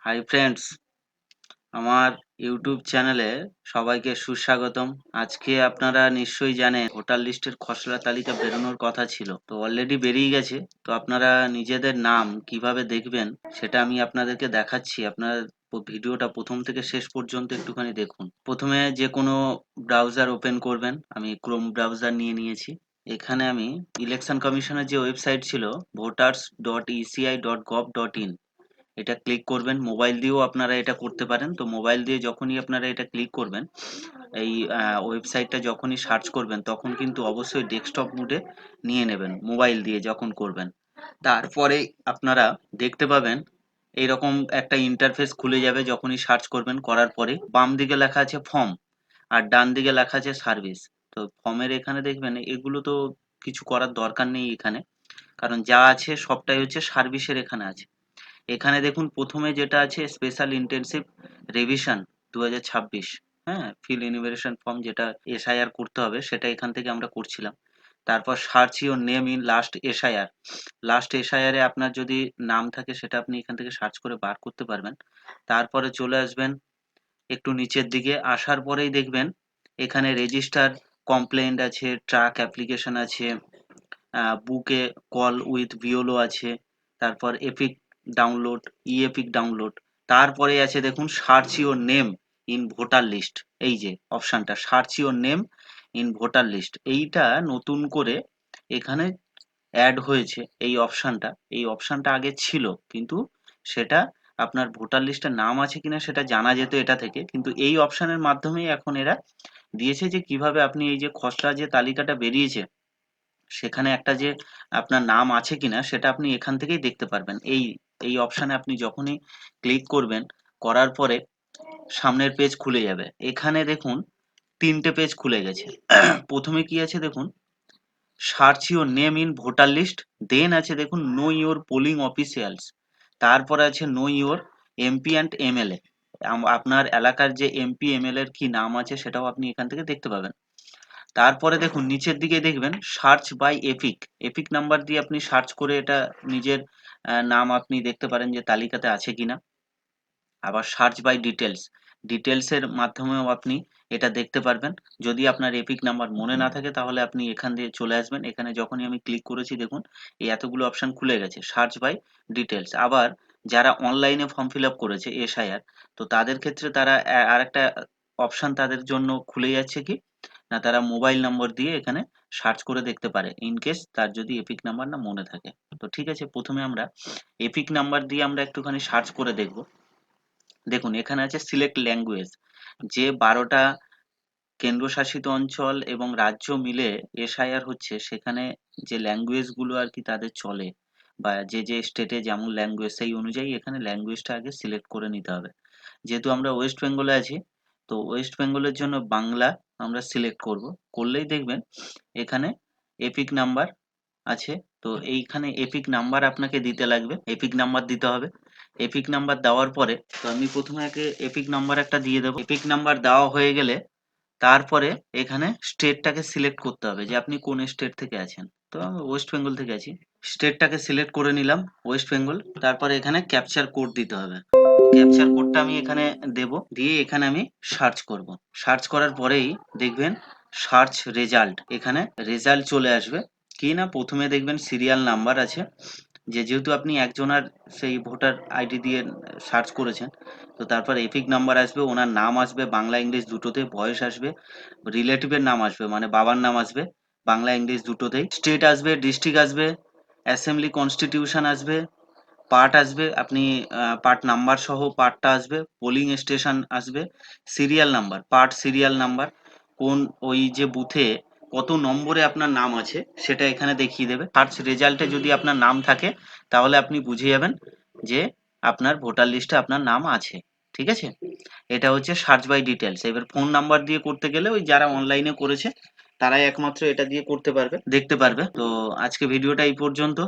Hi friends, আমার YouTube চ্যানেলে সবাইকে সুস্বাগতম। আজকে আপনারা নিশ্চয়ই জানেন ভোটার লিস্টের খসড়া তালিকা বেরোনোর কথা ছিল, তো অলরেডি বেরিয়ে গেছে। তো আপনারা নিজেদের নাম কিভাবে দেখবেন সেটা আমি আপনাদেরকে দেখাচ্ছি। আপনারা ভিডিওটা প্রথম থেকে শেষ পর্যন্ত একটুখানি দেখুন। প্রথমে যে কোনো ব্রাউজার ওপেন করবেন। আমি ক্রোম ব্রাউজার নিয়েছি। এখানে আমি ইলেকশন কমিশনের যে ওয়েবসাইট ছিল voters.eci.gov.in, এটা ক্লিক করবেন। মোবাইল দিয়েও আপনারা এটা করতে পারেন। তো মোবাইল দিয়ে যখনই আপনারা এটা ক্লিক করবেন, এই ওয়েবসাইটটা যখনই সার্চ করবেন তখন কিন্তু অবশ্যই ডেস্কটপ মোডে নিয়ে নেবেন মোবাইল দিয়ে যখন করবেন। তারপরে আপনারা দেখতে পাবেন এইরকম একটা ইন্টারফেস খুলে যাবে যখনই সার্চ করবেন। করার পরে বাম দিকে লেখা আছে ফর্ম আর ডান দিকে লেখা আছে সার্ভিস। তো ফর্মের এখানে দেখবেন এগুলো তো কিছু করার দরকার নেই এখানে, কারণ যা আছে সবটাই হচ্ছে সার্ভিসের এখানে আছে। এখানে দেখুন প্রথমে যেটা আছে স্পেশাল ইন্টেনসিভ রিভিশন 2026, হ্যাঁ, ফিল ইনুমারেশন ফর্ম, যেটা এসআইআর করতে হবে সেটা এখান থেকে আমরা করছিলাম। তারপর search your name in last SIR. Last SIR এ আপনার যদি নাম থাকে সেটা আপনি এখান থেকে সার্চ করে বার করতে পারবেন। তারপরে চলে আসবেন একটু নিচের দিকে, আসার পরেই দেখবেন এখানে রেজিস্টার কমপ্লেন্ট আছে, ট্রাক অ্যাপ্লিকেশন আছে, বুকে কল উইথ ভিওলো আছে, তারপর EPIC download, e EPIC download. তারপরে আছে দেখুন search your name in voter list. এই যে অপশনটা search your name in voter list, এইটা নতুন করে এখানে অ্যাড হয়েছে। এই অপশনটা আগে ছিল, কিন্তু সেটা আপনার ভোটার লিস্টে নাম আছে কিনা সেটা জানা যেত এটা থেকে, কিন্তু এই অপশনের মাধ্যমেই এখন এরা দিয়েছে যে কিভাবে আপনি এই যে খসড়া যে তালিকাটা বেরিয়েছে সেখানে একটা যে আপনার নাম আছে কিনা সেটা আপনি এখান থেকেই দেখতে পারবেন। এই এই অপশানে আপনি যখনই ক্লিক করবেন, করার পরে সামনের পেজ খুলে যাবে। এখানে দেখুন তিনটে পেজ খুলে গেছে। প্রথমে কি আছে দেখুন, search your name in voter list, then আছে দেখুন নো ইউর পোলিং অফিসিয়ালস, তারপরে আছে know your MP and MLA. আপনার এলাকার যে এমপি এমএলএ এর কি নাম আছে সেটাও আপনি এখান থেকে দেখতে পাবেন। তারপরে দেখুন নিচের দিকে দেখবেন search by EPIC. EPIC number দিয়ে আপনি সার্চ করে এটা নিজের নাম আপনি দেখতে পারেন যে তালিকাতে আছে কিনা। আবার সার্চ বাই ডিটেলস, ডিটেলসের মাধ্যমেও আপনি এটা দেখতে পারবেন। যদি আপনার এপিক নাম্বার মনে না থাকে তাহলে আপনি এখান দিয়ে চলে আসবেন। এখানে যখনই আমি ক্লিক করেছি দেখুন এই এতগুলো অপশন খুলে গেছে সার্চ বাই ডিটেলস। আবার যারা অনলাইনে ফর্ম ফিল আপ করেছে এসআইআর, তো তাদের ক্ষেত্রে তারা আরেকটা অপশন তাদের জন্য খুলে যাচ্ছে কি না, তারা মোবাইল নম্বর দিয়ে এখানে সার্চ করে দেখতে পারে ইন কেস তার যদি এপিক নাম্বার না মনে থাকে। তো ঠিক আছে, প্রথমে আমরা এপিক নাম্বার দিয়ে আমরা একটুখানি সার্চ করে দেখব। দেখুন এখানে আছে সিলেক্ট ল্যাঙ্গুয়েজ। যে 12টা কেন্দ্রশাসিত অঞ্চল এবং রাজ্য মিলে এসআইআর হচ্ছে, সেখানে যে ল্যাঙ্গুয়েজ গুলো আর কি তাদের চলে, বা যে যে স্টেটে যেমন ল্যাঙ্গুয়েজ সেই অনুযায়ী এখানে ল্যাঙ্গুয়েজটা আগে সিলেক্ট করে নিতে হবে। যেহেতু আমরা ওয়েস্ট বেঙ্গলে আছি, তো ওয়েস্ট বেঙ্গলের জন্য বাংলা আমরা সিলেক্ট করব। করলেই দেখবেন এখানে এপিক নাম্বার আছে। তো এইখানে এপিক নাম্বার আপনাকে দিতে লাগবে, এপিক নাম্বার দিতে হবে। এপিক নাম্বার দেওয়ার পরে, তো আমি প্রথমে আগে এপিক নাম্বার একটা দিয়ে দেবো। এপিক নাম্বার দেওয়া হয়ে গেলে তারপরে এখানে স্টেটটাকে সিলেক্ট করতে হবে যে আপনি কোন স্টেট থেকে আছেন। তো আমি ওয়েস্ট বেঙ্গল থেকে আছি, স্টেটটাকে সিলেক্ট করে নিলাম ওয়েস্ট বেঙ্গল। তারপরে এখানে ক্যাপচার কোড দিতে হবে। ক্যাপচার কোডটা আমি এখানে দেব, দিয়ে এখানে আমি সার্চ করব। সার্চ করার পরেই দেখবেন সার্চ রেজাল্ট, এখানে রেজাল্ট চলে আসবে। কি না, প্রথমে দেখবেন সিরিয়াল নাম্বার আছে, যেহেতু আপনি একজনের সেই ভোটার আইডি দিয়ে সার্চ করেছেন, তো তারপর এপিক নাম্বার আসবে, ওনার নাম আসবে বাংলা ইংলিশ দুটোতে, বয়স আসবে, রিলেটিভের নাম আসবে মানে বাবার নাম আসবে বাংলা ইংলিশ দুটোতেই, স্টেট আসবে, ডিস্ট্রিক্ট আসবে, অ্যাসেম্বলি কনস্টিটিউশন আসবে, পার্ট আসবে, আপনি পার্ট নাম্বার সহ পার্টটা আসবে, পোলিং স্টেশন আসবে, serial number, part serial number, কোন ওই যে বুথে কত নম্বরে আপনার নাম আছে সেটা এখানে দেখিয়ে দেবে। সার্চ রেজাল্টে যদি আপনার নাম থাকে তাহলে আপনি বুঝে যাবেন যে আপনার ভোটার লিস্টে আপনার নাম আছে। ঠিক আছে, এটা হচ্ছে সার্চ বাই ডিটেলস। এবার ফোন নাম্বার দিয়ে করতে গেলে ওই যারা অনলাইনে করেছে তারাই একমাত্র এটা দিয়ে করতে পারবে, দেখতে পারবে। তো আজকে ভিডিওটা এই পর্যন্ত।